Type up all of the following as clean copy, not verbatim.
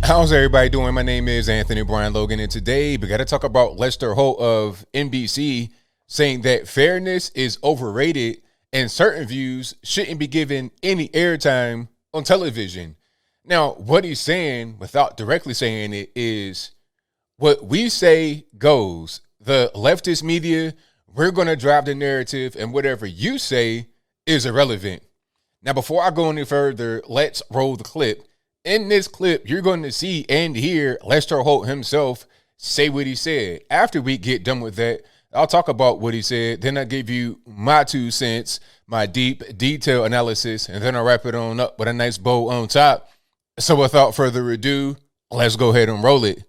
How's everybody doing? My name is Anthony Brian Logan, and today we got to talk about Lester Holt of NBC saying that fairness is overrated and certain views shouldn't be given any airtime on television. Now, what he's saying, without directly saying it, is what we say goes. The leftist media, we're going to drive the narrative, and whatever you say is irrelevant. Now, before I go any further, let's roll the clip. In this clip, you're going to see and hear Lester Holt himself say what he said. After we get done with that, I'll talk about what he said. Then I'll give you my 2 cents, my deep, detailed analysis, and then I'll wrap it on up with a nice bow on top. So without further ado, let's go ahead and roll it.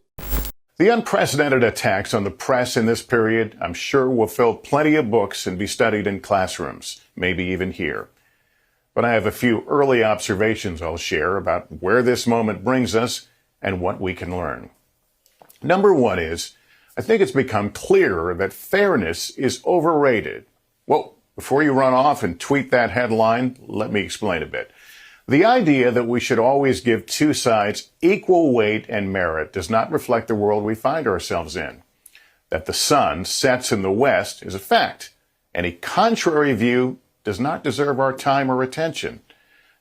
The unprecedented attacks on the press in this period, I'm sure, will fill plenty of books and be studied in classrooms, maybe even here. But I have a few early observations I'll share about where this moment brings us and what we can learn. Number one is, I think it's become clearer that fairness is overrated. Well, before you run off and tweet that headline, let me explain a bit. The idea that we should always give two sides equal weight and merit does not reflect the world we find ourselves in. That the sun sets in the west is a fact. Any contrary view does not deserve our time or attention.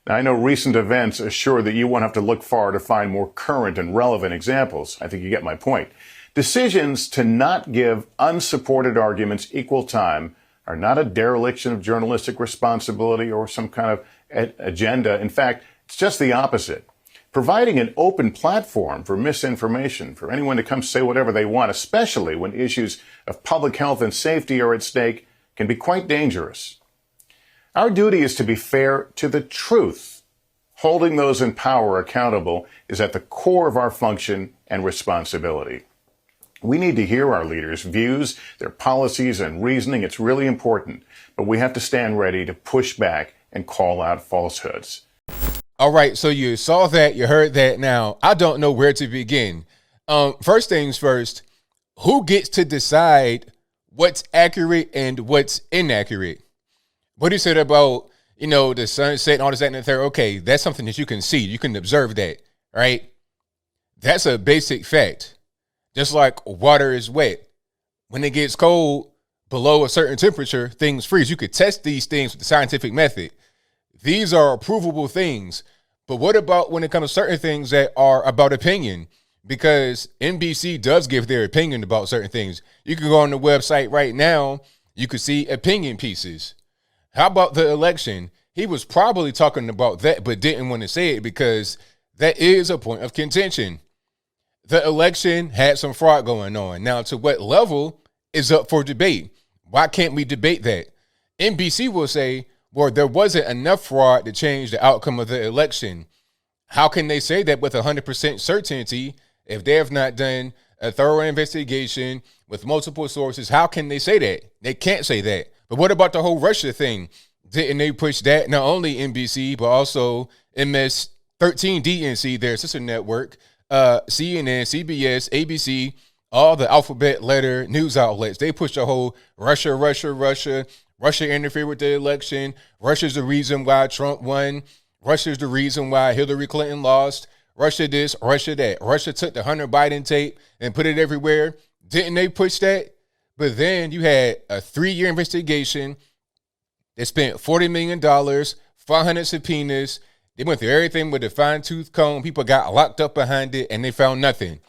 Now, I know recent events assure that you won't have to look far to find more current and relevant examples. I think you get my point. Decisions to not give unsupported arguments equal time are not a dereliction of journalistic responsibility or some kind of agenda. In fact, it's just the opposite. Providing an open platform for misinformation, for anyone to come say whatever they want, especially when issues of public health and safety are at stake, can be quite dangerous. Our duty is to be fair to the truth. Holding those in power accountable is at the core of our function and responsibility. We need to hear our leaders' views, their policies and reasoning. It's really important, but we have to stand ready to push back and call out falsehoods. All right, so you saw that, you heard that. Now, I don't know where to begin. First things first, who gets to decide what's accurate and what's inaccurate? What he said about, the sunset and all this, that, and the third, okay, that's something that you can see. You can observe that, right? That's a basic fact. Just like water is wet. When it gets cold, below a certain temperature, things freeze. You could test these things with the scientific method. These are provable things. But what about when it comes to certain things that are about opinion? Because NBC does give their opinion about certain things. You can go on the website right now. You could see opinion pieces. How about the election? He was probably talking about that, but didn't want to say it because that is a point of contention. The election had some fraud going on. Now, to what level is up for debate? Why can't we debate that? NBC will say, well, there wasn't enough fraud to change the outcome of the election. How can they say that with 100% certainty if they have not done a thorough investigation with multiple sources? How can they say that? They can't say that. But what about the whole Russia thing? Didn't they push that? Not only NBC, but also MS-13 DNC, their sister network, CNN, CBS, ABC, all the alphabet letter news outlets. They pushed the whole Russia interfered with the election. Russia's the reason why Trump won. Russia's the reason why Hillary Clinton lost. Russia this, Russia that. Russia took the Hunter Biden tape and put it everywhere. Didn't they push that? But then you had a 3-year investigation. They spent $40 million, 500 subpoenas. They went through everything with a fine-tooth comb. People got locked up behind it, and they found nothing.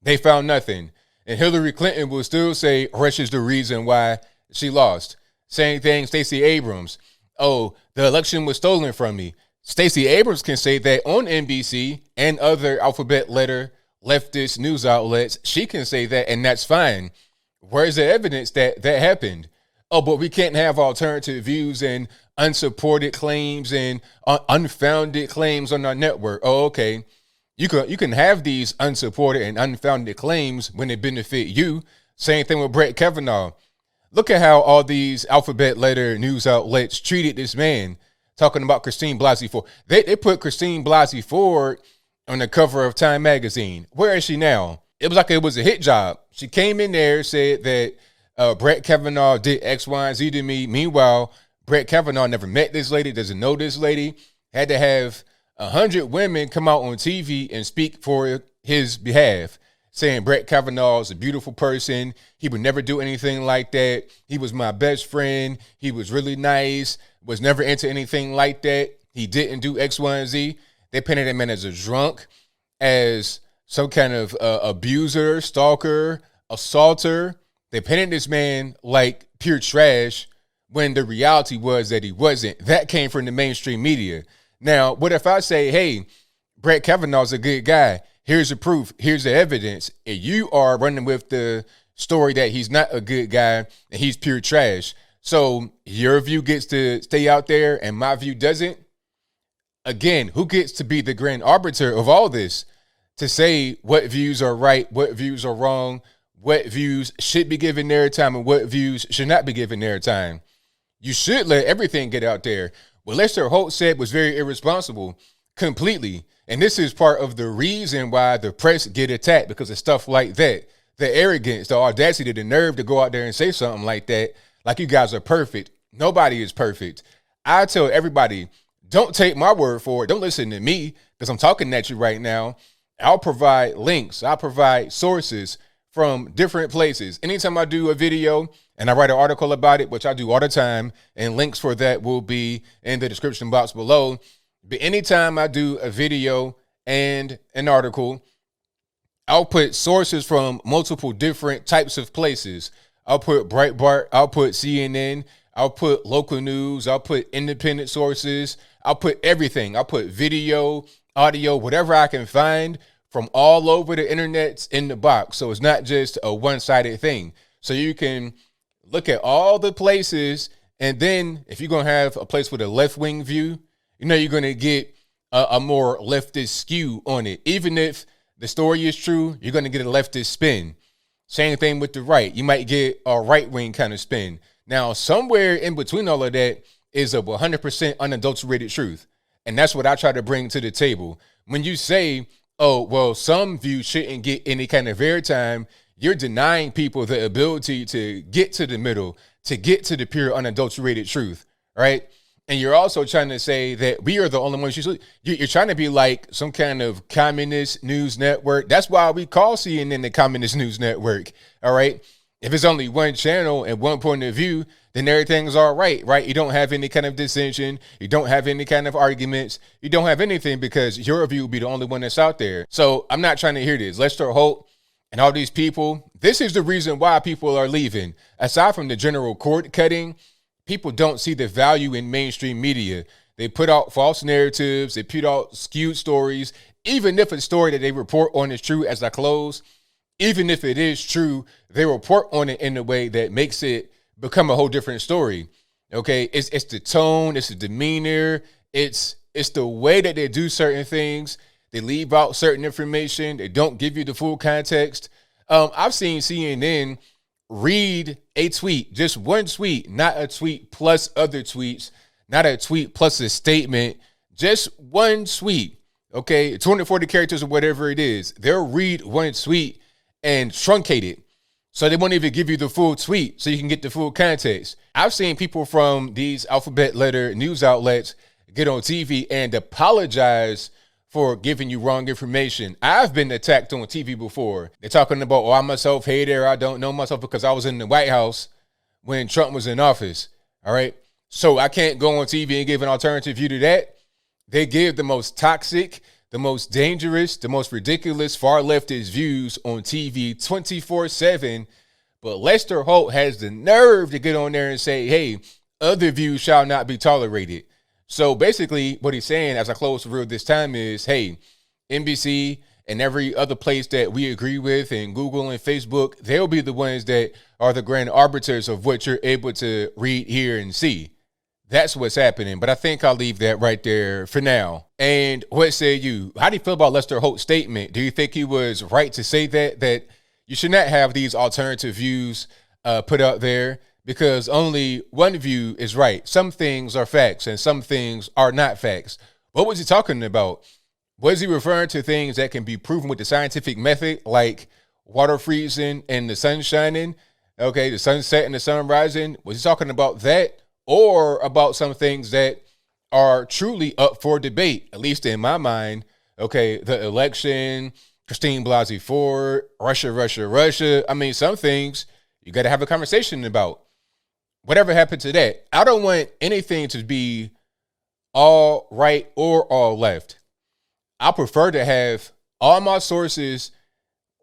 And Hillary Clinton will still say Russia's the reason why she lost. Same thing, Stacey Abrams. Oh, the election was stolen from me. Stacey Abrams can say that on NBC and other alphabet letter leftist news outlets. She can say that, and that's fine. Where's the evidence that that happened? Oh, but we can't have alternative views and unsupported claims and unfounded claims on our network. Oh, okay. You can have these unsupported and unfounded claims when they benefit you. Same thing with Brett Kavanaugh. Look at how all these alphabet letter news outlets treated this man, talking about Christine Blasey Ford. They put Christine Blasey Ford on the cover of Time magazine. Where is she now? It was like it was a hit job. She came in there, said that Brett Kavanaugh did X, Y, and Z to me. Meanwhile, Brett Kavanaugh never met this lady, doesn't know this lady, had to have 100 women come out on TV and speak for his behalf, saying Brett Kavanaugh is a beautiful person. He would never do anything like that. He was my best friend. He was really nice, was never into anything like that. He didn't do X, Y, and Z. They painted him in as a drunk, as some kind of abuser, stalker, assaulter. They painted this man like pure trash when the reality was that he wasn't. That came from the mainstream media. Now, what if I say, hey, Brett Kavanaugh's a good guy. Here's the proof. Here's the evidence. And you are running with the story that he's not a good guy and he's pure trash. So your view gets to stay out there and my view doesn't. Again, who gets to be the grand arbiter of all this to say what views are right, what views are wrong, what views should be given their time and what views should not be given their time? You should let everything get out there. What Lester Holt said was very irresponsible, completely. And this is part of the reason why the press get attacked, because of stuff like that. The arrogance, the audacity, the nerve to go out there and say something like that, like you guys are perfect. Nobody is perfect. I tell everybody, don't take my word for it. Don't listen to me because I'm talking at you right now. I'll provide links. I'll provide sources from different places. Anytime I do a video and I write an article about it, which I do all the time, and links for that will be in the description box below. But anytime I do a video and an article, I'll put sources from multiple different types of places. I'll put Breitbart, I'll put CNN, I'll put local news, I'll put independent sources, I'll put everything. I'll put video, audio, whatever I can find from all over the internet's in the box. So it's not just a one-sided thing. So you can look at all the places, and then if you're going to have a place with a left-wing view, you know you're going to get a more leftist skew on it. Even if the story is true, you're going to get a leftist spin. Same thing with the right. You might get a right-wing kind of spin. Now, somewhere in between all of that is a 100% unadulterated truth. And that's what I try to bring to the table. When you say, oh, well, some views shouldn't get any kind of airtime, you're denying people the ability to get to the middle, to get to the pure unadulterated truth, right? And you're also trying to say that we are the only ones. You're trying to be like some kind of communist news network. That's why we call CNN the communist news network, all right? If it's only one channel and one point of view, then everything's all right, right? You don't have any kind of dissension. You don't have any kind of arguments. You don't have anything because your view will be the only one that's out there. So I'm not trying to hear this. Lester Holt and all these people, this is the reason why people are leaving. Aside from the general cord cutting, people don't see the value in mainstream media. They put out false narratives. They put out skewed stories. Even if a story that they report on is true, as I close, even if it is true, they report on it in a way that makes it become a whole different story. Okay, it's the tone, it's the demeanor, it's the way that they do certain things. They leave out certain information. They don't give you the full context. I've seen CNN read a tweet, just one tweet, not a tweet plus other tweets, not a tweet plus a statement, just one tweet. Okay, 240 characters or whatever it is. They'll read one tweet and truncate it. So they won't even give you the full tweet so you can get the full context. I've seen people from these alphabet letter news outlets get on TV and apologize for giving you wrong information. I've been attacked on TV before. They're talking about, oh, I'm a self-hater. I don't know myself because I was in the White House when Trump was in office. All right. So I can't go on TV and give an alternative view to that. They give the most toxic, the most dangerous, the most ridiculous far leftist views on TV 24/7. But Lester Holt has the nerve to get on there and say, hey, other views shall not be tolerated. So basically what he's saying as I close the reel this time is, hey, NBC and every other place that we agree with, and Google and Facebook, they'll be the ones that are the grand arbiters of what you're able to read, hear, and see. That's what's happening. But I think I'll leave that right there for now. And what say you? How do you feel about Lester Holt's statement? Do you think he was right to say that you should not have these alternative views put out there because only one view is right? Some things are facts and some things are not facts. What was he talking about? Was he referring to things that can be proven with the scientific method, like water freezing and the sun shining? Okay, the sunset and the sun rising. Was he talking about that? Or about some things that are truly up for debate, at least in my mind? Okay, the election, Christine Blasey Ford, Russia. I mean, some things you got to have a conversation about. Whatever happened to that? I don't want anything to be all right or all left. I prefer to have all my sources,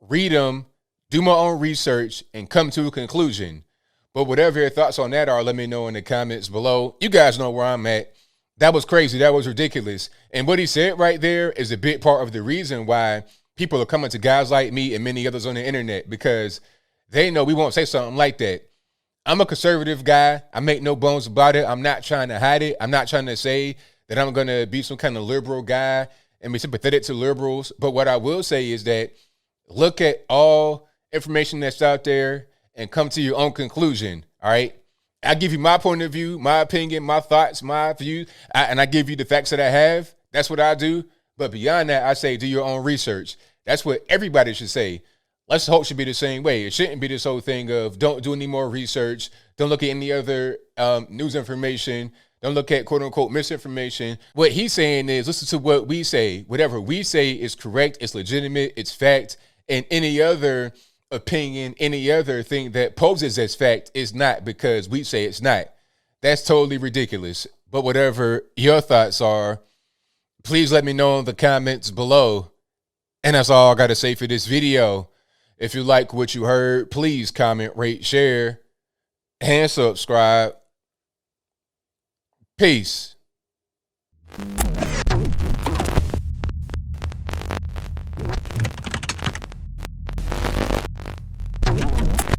read them, do my own research, and come to a conclusion. But whatever your thoughts on that are, let me know in the comments below. You guys know where I'm at. That was crazy. That was ridiculous. And what he said right there is a big part of the reason why people are coming to guys like me and many others on the internet, because they know we won't say something like that. I'm a conservative guy. I make no bones about it. I'm not trying to hide it. I'm not trying to say that I'm going to be some kind of liberal guy and be sympathetic to liberals. But what I will say is that look at all information that's out there and come to your own conclusion. All right. I give you my point of view, my opinion, my thoughts, my views, and I give you the facts that I have. That's what I do. But beyond that, I say do your own research. That's what everybody should say. Let's hope should be the same way. It shouldn't be this whole thing of don't do any more research. Don't look at any other news information. Don't look at quote unquote misinformation. What he's saying is listen to what we say. Whatever we say is correct, it's legitimate, it's fact, and any other opinion, any other thing that poses as fact is not because we say it's not. That's totally ridiculous. But whatever your thoughts are, please let me know in the comments below. And that's all I got to say for this video. If you like what you heard, please comment, rate, share, and subscribe. Peace.